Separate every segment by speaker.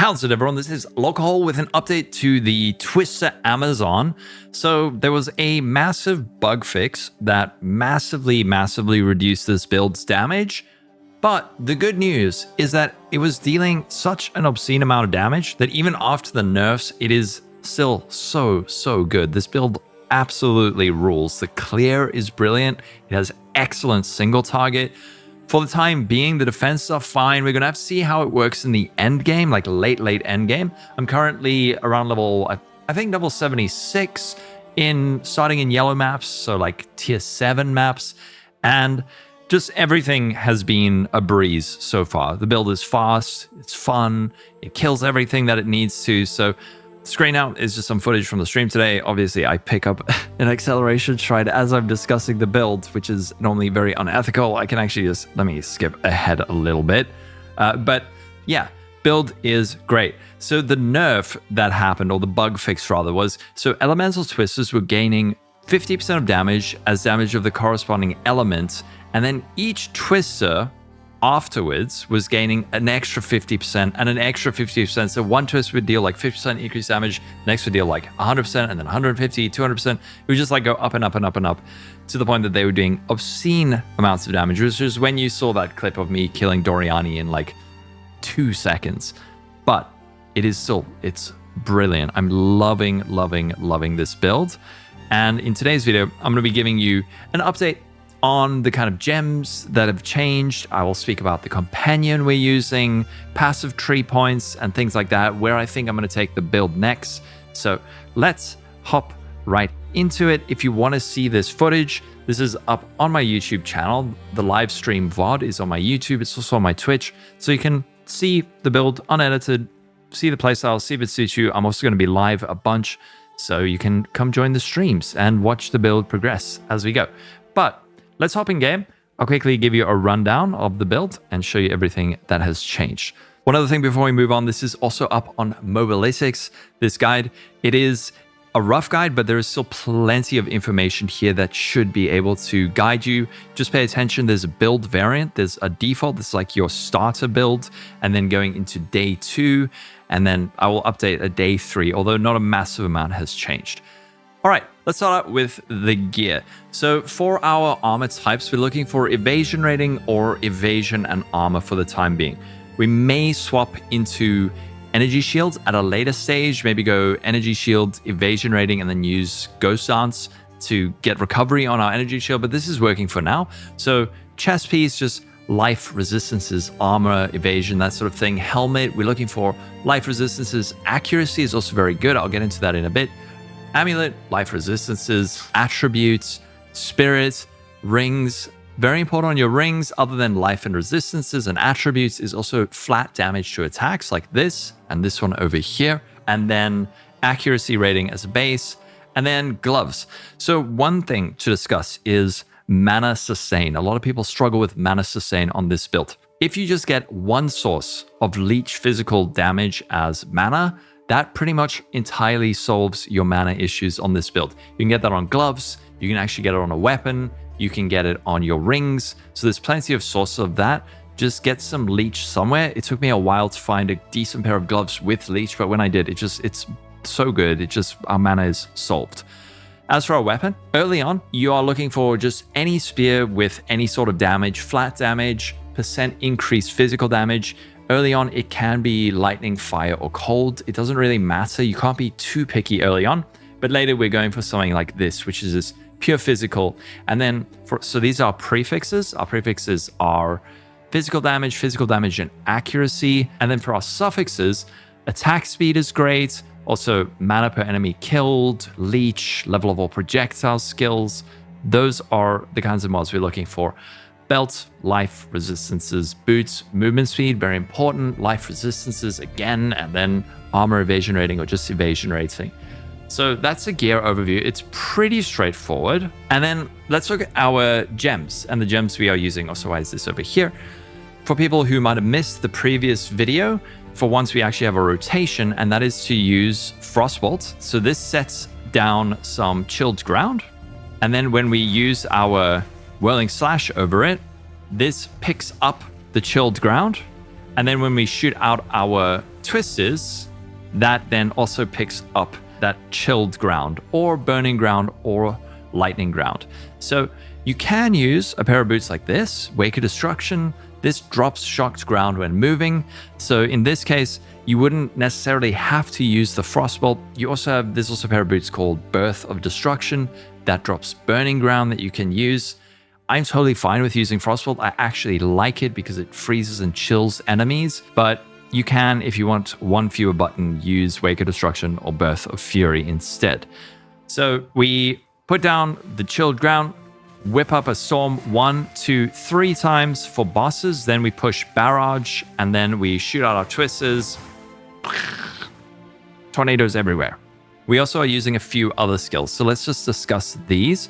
Speaker 1: How's it, everyone? This is Lolcohol with an update to the Twister Amazon. So there was a massive bug fix that massively reduced this build's damage. But the good news is that it was dealing such an obscene amount of damage that even after the nerfs, it is still so good. This build absolutely rules. The clear is brilliant. It has excellent single target. For the time being, the defenses are fine. We're going to have to see how it works in the end game, like late end game. I'm currently around level, I think level 76 starting in yellow maps, so like tier 7 maps. And just everything has been a breeze so far. The build is fast, it's fun, it kills everything that it needs to. So screen out is just some footage from the stream today. Obviously, I pick up an acceleration stride as I'm discussing the build, which is normally very unethical. I can actually let me skip ahead a little bit. But yeah, build is great. So the nerf that happened, or the bug fix rather, was so elemental twisters were gaining 50% of damage as damage of the corresponding element, and then each twister afterwards was gaining an extra 50% and an extra 50%. So one twist would deal like 50% increased damage, next would deal like 100%, and then 150, 200%. It would just like go up and up and up and up to the point that they were doing obscene amounts of damage, which is when you saw that clip of me killing Doriani in like 2 seconds. But it is still, it's brilliant. I'm loving this build. And in today's video, I'm going to be giving you an update on the kind of gems that have changed. I will speak about the companion we're using, passive tree points, and things like that, where I think I'm going to take the build next. So let's hop right into it. If you want to see this footage, this is up on my YouTube channel. The live stream VOD is on my YouTube. It's also on my Twitch. So you can see the build unedited, see the playstyle, see if it suits you. I'm also going to be live a bunch, so you can come join the streams and watch the build progress as we go. But let's hop in game. I'll quickly give you a rundown of the build and show you everything that has changed. One other thing before we move on, this is also up on Mobalytics, this guide. It is a rough guide, but there is still plenty of information here that should be able to guide you. Just pay attention. There's a build variant. There's a default. This is like your starter build, and then going into day 2, and then I will update at day 3, although not a massive amount has changed. All right, let's start out with the gear. So for our armor types, we're looking for evasion rating or evasion and armor for the time being. We may swap into energy shields at a later stage, maybe go energy shield, evasion rating, and then use ghost dance to get recovery on our energy shield, but this is working for now. So chest piece, just life resistances, armor, evasion, that sort of thing. Helmet, we're looking for life resistances. Accuracy is also very good. I'll get into that in a bit. Amulet, life resistances, attributes, spirit, rings. Very important on your rings, other than life and resistances and attributes, is also flat damage to attacks like this and this one over here. And then accuracy rating as a base. And then gloves. So one thing to discuss is mana sustain. A lot of people struggle with mana sustain on this build. If you just get one source of leech physical damage as mana, that pretty much entirely solves your mana issues on this build. You can get that on gloves, you can actually get it on a weapon, you can get it on your rings. So there's plenty of sources of that. Just get some leech somewhere. It took me a while to find a decent pair of gloves with leech, but when I did, it's so good. Our mana is solved. As for our weapon, early on, you are looking for just any spear with any sort of damage, flat damage, % increased physical damage. Early on, it can be lightning, fire, or cold. It doesn't really matter. You can't be too picky early on. But later, we're going for something like this, which is this pure physical. And then, so these are prefixes. Our prefixes are physical damage, and accuracy. And then for our suffixes, attack speed is great. Also, mana per enemy killed, leech, level of all projectile skills. Those are the kinds of mods we're looking for. Belt, life resistances, boots, movement speed, very important. Life resistances again, and then armor evasion rating or just evasion rating. So that's a gear overview. It's pretty straightforward. And then let's look at our gems and the gems we are using. Also, why is this over here? For people who might have missed the previous video, for once we actually have a rotation, and that is to use Frostbolt. So this sets down some chilled ground. And then when we use our Whirling Slash over it, this picks up the chilled ground. And then when we shoot out our Twisters, that then also picks up that chilled ground or burning ground or lightning ground. So you can use a pair of boots like this, Wake of Destruction. This drops shocked ground when moving. So in this case, you wouldn't necessarily have to use the Frostbolt. There's also a pair of boots called Birth of Destruction that drops burning ground that you can use. I'm totally fine with using Frostbolt. I actually like it because it freezes and chills enemies, but you can, if you want one fewer button, use Wake of Destruction or Birth of Fury instead. So we put down the chilled ground, whip up a storm 1, 2, 3 times for bosses, then we push Barrage, and then we shoot out our twisters. Tornadoes everywhere. We also are using a few other skills, so let's just discuss these.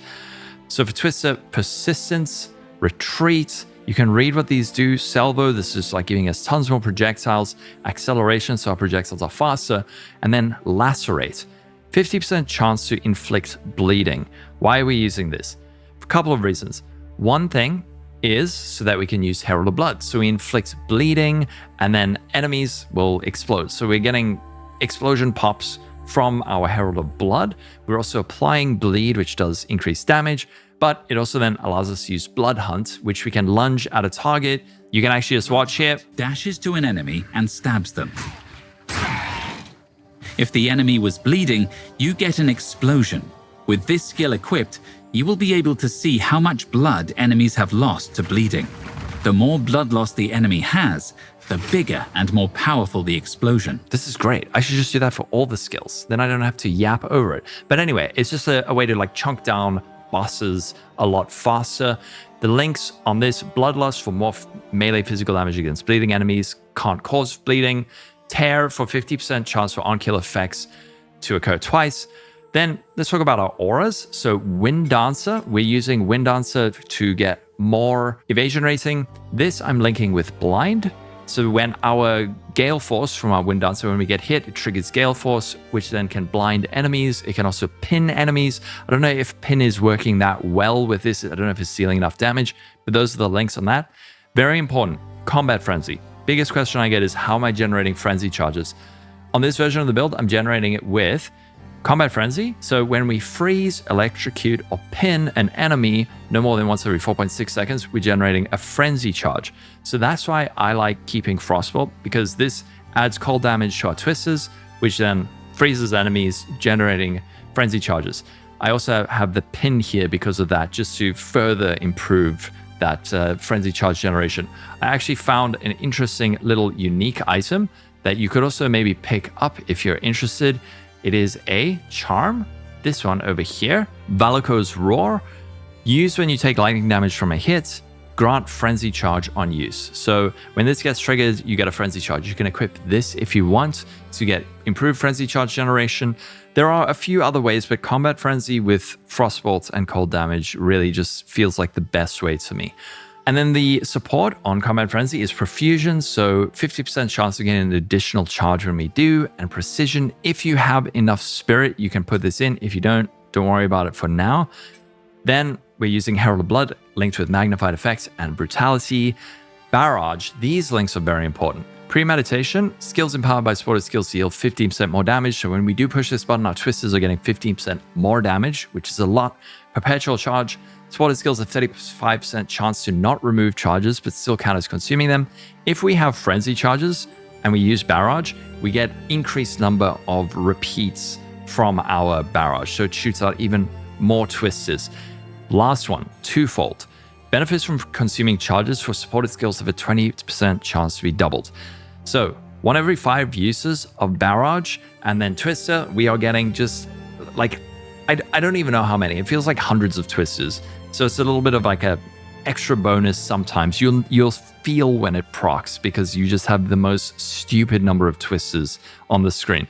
Speaker 1: So for Twister, Persistence, Retreat, you can read what these do. Salvo, this is like giving us tons more projectiles. Acceleration, so our projectiles are faster. And then Lacerate, 50% chance to inflict bleeding. Why are we using this? For a couple of reasons. One thing is so that we can use Herald of Blood. So we inflict bleeding and then enemies will explode. So we're getting explosion pops from our Herald of Blood. We're also applying bleed, which does increase damage, but it also then allows us to use Blood Hunt, which we can lunge at a target. You can actually just watch here.
Speaker 2: Dashes to an enemy and stabs them. If the enemy was bleeding, you get an explosion. With this skill equipped, you will be able to see how much blood enemies have lost to bleeding. The more blood loss the enemy has, the bigger and more powerful the explosion.
Speaker 1: This is great. I should just do that for all the skills. Then I don't have to yap over it. But anyway, it's just a way to like chunk down bosses a lot faster. The links on this: Bloodlust for more melee physical damage against bleeding enemies, can't cause bleeding. Tear for 50% chance for on-kill effects to occur twice. Then let's talk about our auras. So Wind Dancer, we're using Wind Dancer to get more evasion rating. This I'm linking with Blind. So when our Gale Force from our Wind Dancer, when we get hit, it triggers Gale Force, which then can blind enemies. It can also pin enemies. I don't know if pin is working that well with this. I don't know if it's dealing enough damage, but those are the links on that. Very important, Combat Frenzy. Biggest question I get is, how am I generating frenzy charges? On this version of the build, I'm generating it with Combat Frenzy. So when we freeze, electrocute, or pin an enemy no more than once every 4.6 seconds, we're generating a frenzy charge. So that's why I like keeping Frostbolt, because this adds cold damage to our twisters, which then freezes enemies, generating frenzy charges. I also have the pin here because of that, just to further improve that frenzy charge generation. I actually found an interesting little unique item that you could also maybe pick up if you're interested. It is a charm, this one over here, Valakos Roar, used when you take lightning damage from a hit, grant frenzy charge on use. So when this gets triggered, you get a frenzy charge. You can equip this if you want to get improved frenzy charge generation. There are a few other ways, but Combat Frenzy with Frostbolt and cold damage really just feels like the best way to me. And then the support on Combat Frenzy is Profusion, so 50% chance to get an additional charge when we do, and Precision. If you have enough Spirit, you can put this in. If you don't worry about it for now. Then we're using Herald of Blood, linked with Magnified Effect and Brutality. Barrage, these links are very important. Premeditation, skills empowered by supported skills deal 15% more damage. So when we do push this button, our twisters are getting 15% more damage, which is a lot. Perpetual Charge, supported skills have 35% chance to not remove charges, but still count as consuming them. If we have frenzy charges and we use Barrage, we get increased number of repeats from our Barrage. So it shoots out even more twisters. Last one, Twofold. Benefits from consuming charges for supported skills have a 20% chance to be doubled. So 1 every 5 uses of Barrage and then Twister, we are getting just like, I don't even know how many. It feels like hundreds of twisters. So it's a little bit of like a extra bonus sometimes. You'll feel when it procs because you just have the most stupid number of twisters on the screen.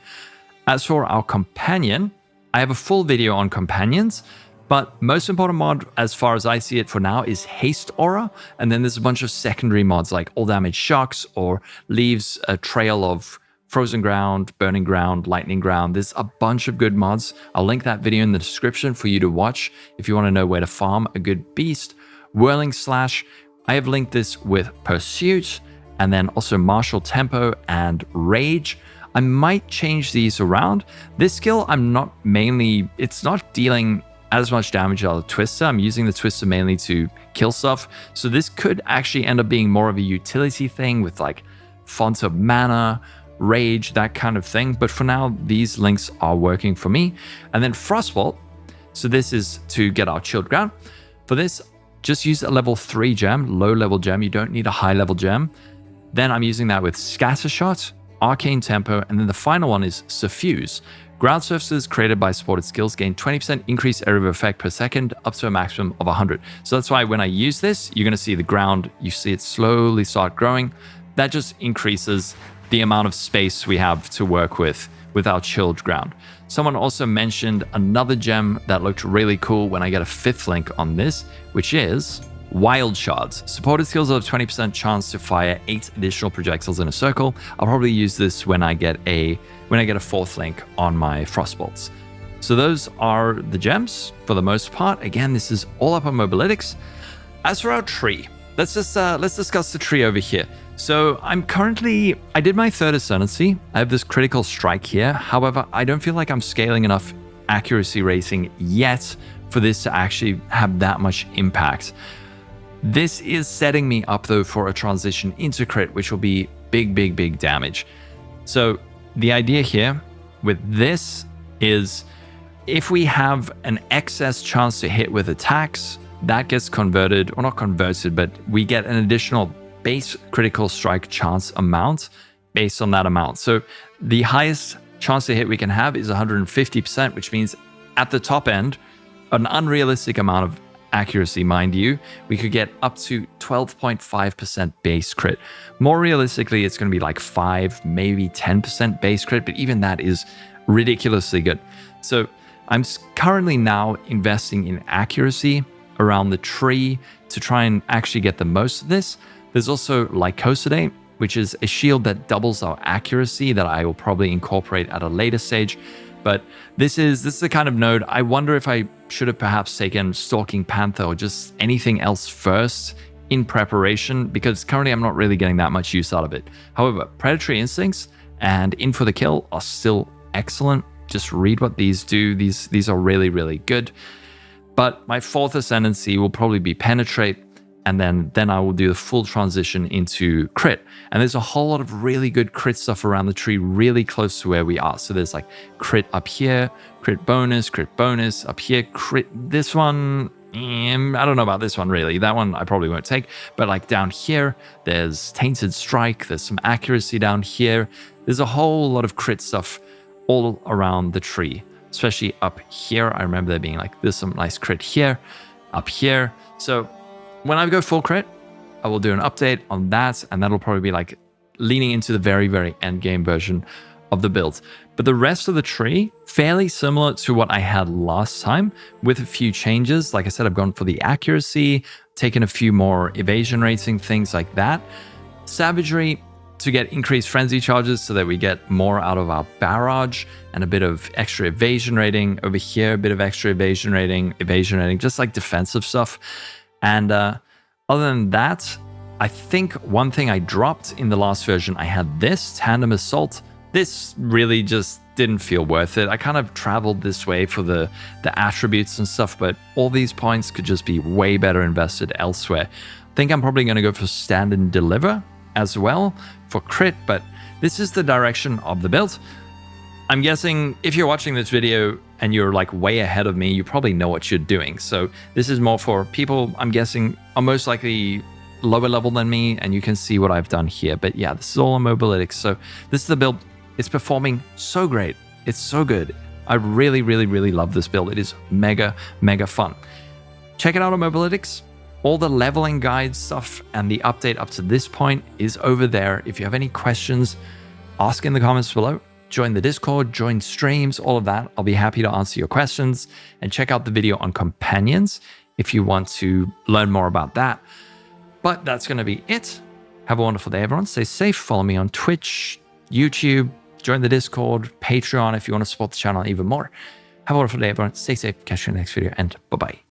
Speaker 1: As for our companion, I have a full video on companions, but most important mod, as far as I see it for now, is Haste Aura. And then there's a bunch of secondary mods like All Damage Shocks or leaves a trail of Frozen Ground, Burning Ground, Lightning Ground. There's a bunch of good mods. I'll link that video in the description for you to watch if you want to know where to farm a good beast. Whirling Slash, I have linked this with Pursuit. and then also martial tempo and rage. I might change these around. This skill, it's not dealing as much damage as the Twister. I'm using the Twister mainly to kill stuff. So this could actually end up being more of a utility thing with like fonts of mana, rage, that kind of thing. But for now, these links are working for me. And then Frostbolt. So this is to get our chilled ground. For this, just use a level 3 gem, low level gem. You don't need a high level gem. Then I'm using that with Scatter Shot, Arcane Tempo, and then the final one is Suffuse. Ground surfaces created by supported skills gain 20% increased area of effect per second, up to a maximum of 100. So that's why when I use this, you're going to see the ground, you see it slowly start growing. That just increases the amount of space we have to work with our chilled ground. Someone also mentioned another gem that looked really cool when I get a 5th link on this, which is Wild Shards. Supported skills have a 20% chance to fire 8 additional projectiles in a circle. I'll probably use this when I get a 4th link on my Frostbolts. So those are the gems for the most part. Again, this is all up on Mobalytics. As for our tree, let's discuss the tree over here. So I did my 3rd Ascendancy. I have this critical strike here. However, I don't feel like I'm scaling enough accuracy racing yet for this to actually have that much impact. This is setting me up though for a transition into crit, which will be big damage. So the idea here with this is if we have an excess chance to hit with attacks, that gets converted, or not converted, but we get an additional base critical strike chance amount based on that amount. So the highest chance to hit we can have is 150%, which means at the top end, an unrealistic amount of accuracy, mind you, we could get up to 12.5% base crit. More realistically, it's going to be like 5, maybe 10% base crit, but even that is ridiculously good. So I'm currently now investing in accuracy around the tree to try and actually get the most of this. There's also Lycosidate, which is a shield that doubles our accuracy that I will probably incorporate at a later stage. But this is the kind of node, I wonder if I should have perhaps taken Stalking Panther or just anything else first in preparation, because currently I'm not really getting that much use out of it. However, Predatory Instincts and In for the Kill are still excellent. Just read what these do. These are really good. But my 4th Ascendancy will probably be Penetrate, and then I will do the full transition into crit. And there's a whole lot of really good crit stuff around the tree, really close to where we are. So there's like crit up here, crit bonus up here, crit this one. I don't know about this one really. That one I probably won't take. But like down here, there's Tainted Strike. There's some accuracy down here. There's a whole lot of crit stuff all around the tree, especially up here. I remember there being like, there's some nice crit here, up here. So when I go full crit, I will do an update on that, and that'll probably be like leaning into the very end game version of the build. But the rest of the tree, fairly similar to what I had last time, with a few changes. Like I said, I've gone for the accuracy, taken a few more evasion rating, things like that. Savagery to get increased frenzy charges so that we get more out of our barrage, and a bit of extra evasion rating over here, a bit of extra evasion rating, just like defensive stuff. And other than that, I think one thing I dropped in the last version, I had this Tandem Assault. This really just didn't feel worth it. I kind of traveled this way for the attributes and stuff, but all these points could just be way better invested elsewhere. I think I'm probably going to go for Stand and Deliver as well for crit, but this is the direction of the build. I'm guessing if you're watching this video and you're like way ahead of me, you probably know what you're doing. So this is more for people, I'm guessing, are most likely lower level than me, and you can see what I've done here. But yeah, this is all on Mobalytics. So this is the build. It's performing so great. It's so good. I really love this build. It is mega fun. Check it out on Mobalytics. All the leveling guide stuff and the update up to this point is over there. If you have any questions, ask in the comments below. Join the Discord, join streams, all of that. I'll be happy to answer your questions. And check out the video on companions if you want to learn more about that. But that's going to be it. Have a wonderful day, everyone. Stay safe. Follow me on Twitch, YouTube, join the Discord, Patreon if you want to support the channel even more. Have a wonderful day, everyone. Stay safe. Catch you in the next video, and bye-bye.